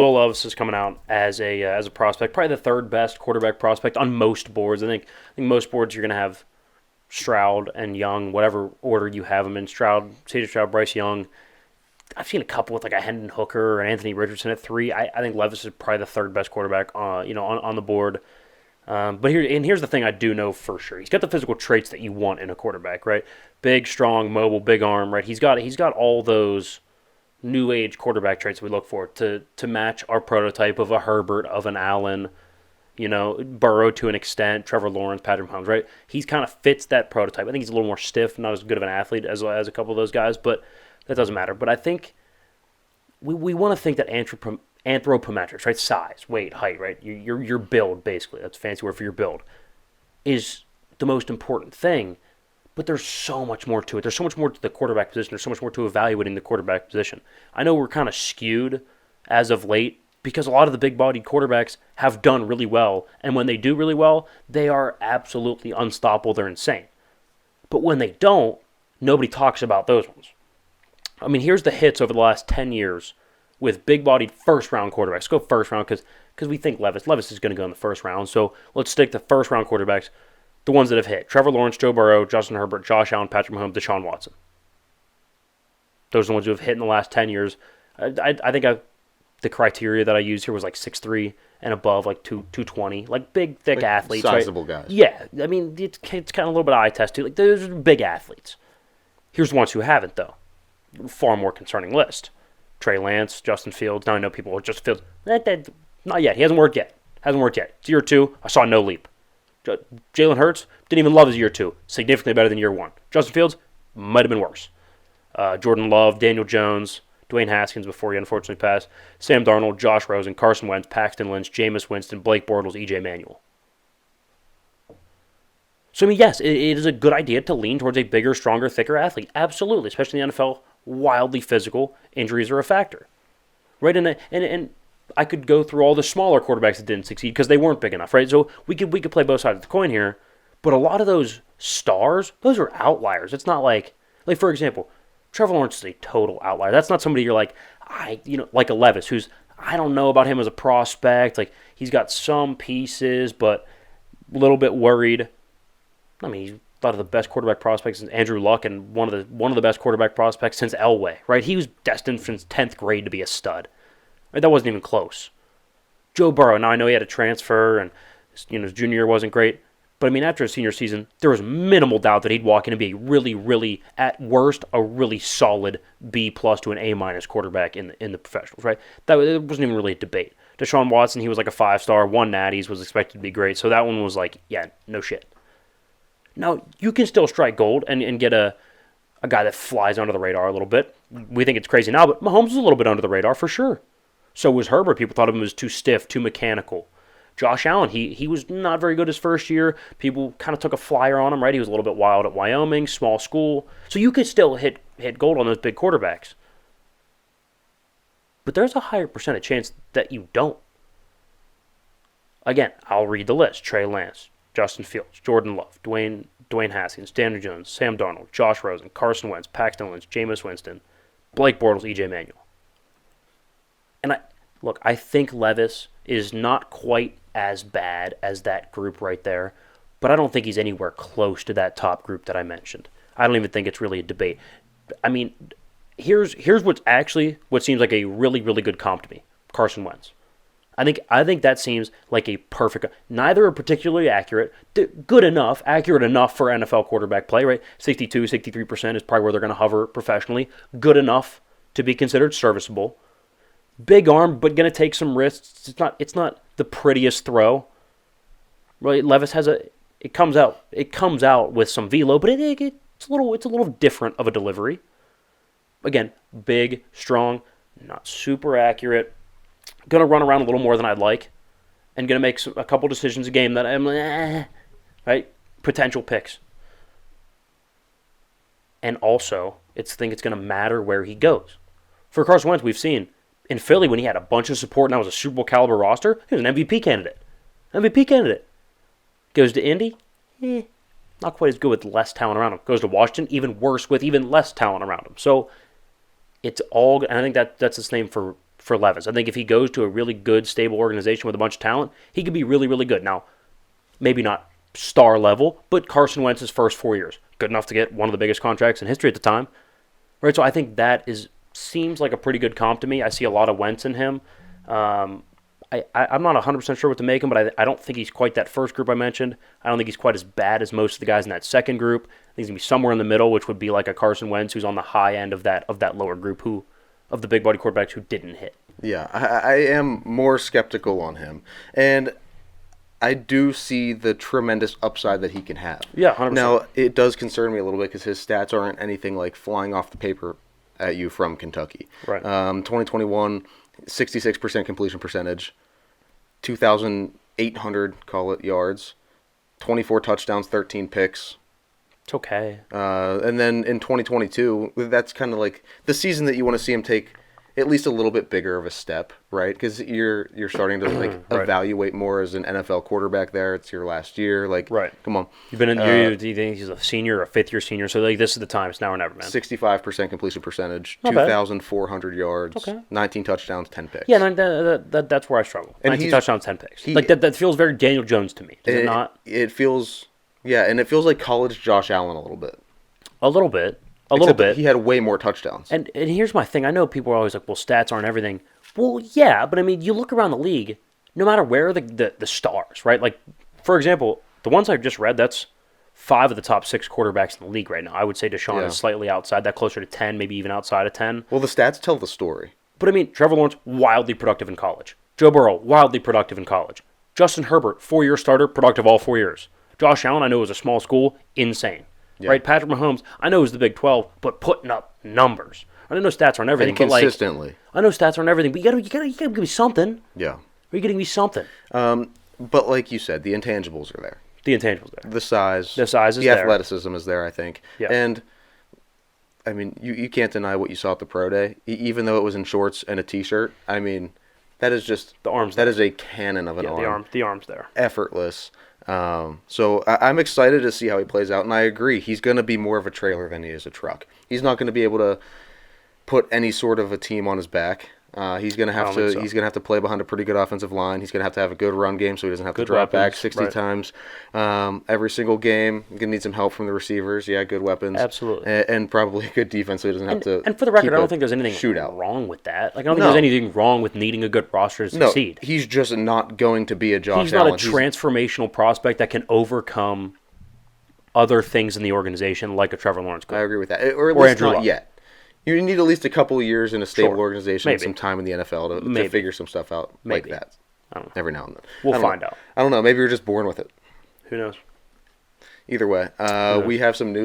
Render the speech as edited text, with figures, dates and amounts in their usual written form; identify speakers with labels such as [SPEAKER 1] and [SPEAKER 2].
[SPEAKER 1] Will Levis is coming out as a prospect, probably the third best quarterback prospect on most boards. I think most boards you're going to have Stroud and Young, whatever order you have them in. CJ Stroud, Bryce Young. I've seen a couple with like a Hendon Hooker and Anthony Richardson at 3. I think Levis is probably the third best quarterback, on the board. But here's the thing I do know for sure. He's got the physical traits that you want in a quarterback, right? Big, strong, mobile, big arm, right? He's got all those new age quarterback traits we look for to match our prototype of a Herbert, of an Allen, Burrow to an extent, Trevor Lawrence, Patrick Mahomes, right? He's kind of fits that prototype. I think he's a little more stiff, not as good of an athlete as a couple of those guys, but that doesn't matter. But I think we want to think that anthropometrics, right? Size, weight, height, right? Your build, basically. That's a fancy word for your build, is the most important thing. But there's so much more to it. There's so much more to the quarterback position. There's so much more to evaluating the quarterback position. I know we're kind of skewed as of late because a lot of the big-bodied quarterbacks have done really well. And when they do really well, they are absolutely unstoppable. They're insane. But when they don't, nobody talks about those ones. I mean, here's the hits over the last 10 years with big-bodied first-round quarterbacks. Let's go first round because we think Levis. Levis is going to go in the first round. So let's stick to first-round quarterbacks, the ones that have hit. Trevor Lawrence, Joe Burrow, Justin Herbert, Josh Allen, Patrick Mahomes, Deshaun Watson. Those are the ones who have hit in the last 10 years. I think the criteria that I used here was like 6'3" and above, like 220. Like big, thick like athletes.
[SPEAKER 2] Sizable
[SPEAKER 1] right?
[SPEAKER 2] guys.
[SPEAKER 1] Yeah. I mean, it's kind of a little bit of eye test, too. Like, those are big athletes. Here's the ones who haven't, though. Far more concerning list. Trey Lance, Justin Fields. Now I know people are just Fields. Not yet. He hasn't worked yet. It's year 2. I saw no leap. Jalen Hurts didn't even love his year 2. Significantly better than year 1. Justin Fields might have been worse. Jordan Love, Daniel Jones, Dwayne Haskins before he unfortunately passed, Sam Darnold, Josh Rosen, Carson Wentz, Paxton Lynch, Jameis Winston, Blake Bortles, E.J. Manuel. So, I mean, yes, it is a good idea to lean towards a bigger, stronger, thicker athlete. Absolutely, especially in the NFL, wildly physical. Injuries are a factor. Right? And I could go through all the smaller quarterbacks that didn't succeed because they weren't big enough, right? So we could play both sides of the coin here. But a lot of those stars, those are outliers. It's not like for example, Trevor Lawrence is a total outlier. That's not somebody you're like a Levis, who's, I don't know about him as a prospect. Like, he's got some pieces, but a little bit worried. I mean, he's thought of the best quarterback prospects since Andrew Luck and one of the best quarterback prospects since Elway, right? He was destined since 10th grade to be a stud. Right? That wasn't even close. Joe Burrow, now I know he had a transfer and his junior year wasn't great, but I mean, after his senior season, there was minimal doubt that he'd walk in and be a really, really, at worst, a really solid B+ to an A- quarterback in the professionals, right? It wasn't even really a debate. Deshaun Watson, he was like a 5-star, won natties, was expected to be great, so that one was like, yeah, no shit. Now, you can still strike gold and get a guy that flies under the radar a little bit. We think it's crazy now, but Mahomes is a little bit under the radar for sure. So was Herbert. People thought of him as too stiff, too mechanical. Josh Allen, he was not very good his first year. People kind of took a flyer on him, right? He was a little bit wild at Wyoming, small school. So you could still hit gold on those big quarterbacks. But there's a higher percentage chance that you don't. Again, I'll read the list. Trey Lance, Justin Fields, Jordan Love, Dwayne Haskins, Daniel Jones, Sam Darnold, Josh Rosen, Carson Wentz, Paxton Lynch, Jameis Winston, Blake Bortles, E.J. Manuel. And I think Levis is not quite as bad as that group right there, but I don't think he's anywhere close to that top group that I mentioned. I don't even think it's really a debate. I mean, here's what seems like a really, really good comp to me. Carson Wentz. I think that seems like a perfect. Neither are particularly accurate. Good enough, accurate enough for NFL quarterback play, right? 62, 63% is probably where they're going to hover professionally. Good enough to be considered serviceable. Big arm, but going to take some risks. It's not the prettiest throw. Right? Levis it comes out with some velo, but it's a little different of a delivery. Again, big, strong, not super accurate. Going to run around a little more than I'd like, and going to make a couple decisions a game that I'm right? Potential picks. And also, I think it's going to matter where he goes. For Carson Wentz, we've seen in Philly when he had a bunch of support and that was a Super Bowl caliber roster, he was an MVP candidate. Goes to Indy, not quite as good with less talent around him. Goes to Washington, even worse with even less talent around him. So it's all, and I think that's the same for for Levis. I think if he goes to a really good, stable organization with a bunch of talent, he could be really, really good. Now, maybe not star level, but Carson Wentz's first 4 years, good enough to get one of the biggest contracts in history at the time. Right, so I think that seems like a pretty good comp to me. I see a lot of Wentz in him. I'm not 100% sure what to make him, but I don't think he's quite that first group I mentioned. I don't think he's quite as bad as most of the guys in that second group. I think he's going to be somewhere in the middle, which would be like a Carson Wentz who's on the high end of that lower group of the big-body quarterbacks who didn't hit.
[SPEAKER 2] Yeah, I am more skeptical on him. And I do see the tremendous upside that he can have.
[SPEAKER 1] Yeah, 100%.
[SPEAKER 2] Now, it does concern me a little bit because his stats aren't anything like flying off the paper at you from Kentucky.
[SPEAKER 1] Right.
[SPEAKER 2] 2021, 66% completion percentage, 2,800, call it, yards, 24 touchdowns, 13 picks.
[SPEAKER 1] It's okay.
[SPEAKER 2] And then in 2022, that's kind of like the season that you want to see him take at least a little bit bigger of a step, right? Because you're starting to like
[SPEAKER 1] right.
[SPEAKER 2] evaluate more as an NFL quarterback there. It's your last year. Like,
[SPEAKER 1] right.
[SPEAKER 2] Come on.
[SPEAKER 1] You've been do you think he's a senior or a fifth-year senior? So like this is the time. It's now or never, man.
[SPEAKER 2] 65% completion percentage,
[SPEAKER 1] Not bad.
[SPEAKER 2] 2,400 yards,
[SPEAKER 1] Okay.
[SPEAKER 2] 19 touchdowns, 10 picks.
[SPEAKER 1] Yeah, that's where I struggle.
[SPEAKER 2] And
[SPEAKER 1] 19 touchdowns, 10 picks.
[SPEAKER 2] He-
[SPEAKER 1] Like that feels very Daniel Jones to me. Does it not?
[SPEAKER 2] It feels, yeah, and it feels like college Josh Allen a little bit.
[SPEAKER 1] A little bit.
[SPEAKER 2] Except that he had way more touchdowns.
[SPEAKER 1] And here's my thing. I know people are always like, well, stats aren't everything. Well, yeah, but I mean, you look around the league, no matter where the stars, right? Like, for example, the ones I've just read, that's 5 of the top 6 quarterbacks in the league right now. I would say Deshaun is slightly outside that, closer to 10, maybe even outside of 10.
[SPEAKER 2] Well, the stats tell the story.
[SPEAKER 1] But I mean, Trevor Lawrence, wildly productive in college. Joe Burrow, wildly productive in college. Justin Herbert, 4-year starter, productive all 4 years. Josh Allen, I know was a small school, insane. Yeah. Right, Patrick Mahomes, I know it was the Big 12, but putting up numbers. I know stats aren't everything,
[SPEAKER 2] and consistently.
[SPEAKER 1] But I know stats aren't everything, but you gotta give me something.
[SPEAKER 2] Yeah,
[SPEAKER 1] you're getting me something.
[SPEAKER 2] But like you said, the intangibles are there.
[SPEAKER 1] The intangibles there.
[SPEAKER 2] The size.
[SPEAKER 1] The size is
[SPEAKER 2] there.
[SPEAKER 1] there.
[SPEAKER 2] The athleticism is there, I think.
[SPEAKER 1] Yeah.
[SPEAKER 2] And I mean, you can't deny what you saw at the pro day, even though it was in shorts and a t-shirt. I mean, that is just
[SPEAKER 1] the arms.
[SPEAKER 2] That is a cannon of an arm.
[SPEAKER 1] The arms there.
[SPEAKER 2] Effortless. So I'm excited to see how he plays out, and I agree. He's going to be more of a trailer than he is a truck. He's not going to be able to put any sort of a team on his back. He's going to have to. So. He's going to have to play behind a pretty good offensive line. He's going to have a good run game, so he doesn't have to drop back 60 times every single game. He's going to need some help from the receivers. Yeah, good weapons.
[SPEAKER 1] Absolutely.
[SPEAKER 2] And probably a good defense, so he doesn't have to.
[SPEAKER 1] And for the record, I don't think there's anything wrong with that. Like I don't think there's anything wrong with needing a good roster to succeed.
[SPEAKER 2] No, he's just not going to be a Josh Allen.
[SPEAKER 1] He's not a transformational prospect that can overcome other things in the organization like a Trevor Lawrence could.
[SPEAKER 2] I agree with that, or at least not yet. You need at least a couple of years in a stable organization and some time in the NFL to figure some stuff out like that.
[SPEAKER 1] I don't know.
[SPEAKER 2] Every now and then.
[SPEAKER 1] We'll find out.
[SPEAKER 2] I don't know. Maybe you're just born with it.
[SPEAKER 1] Who knows?
[SPEAKER 2] Either way, we have some news.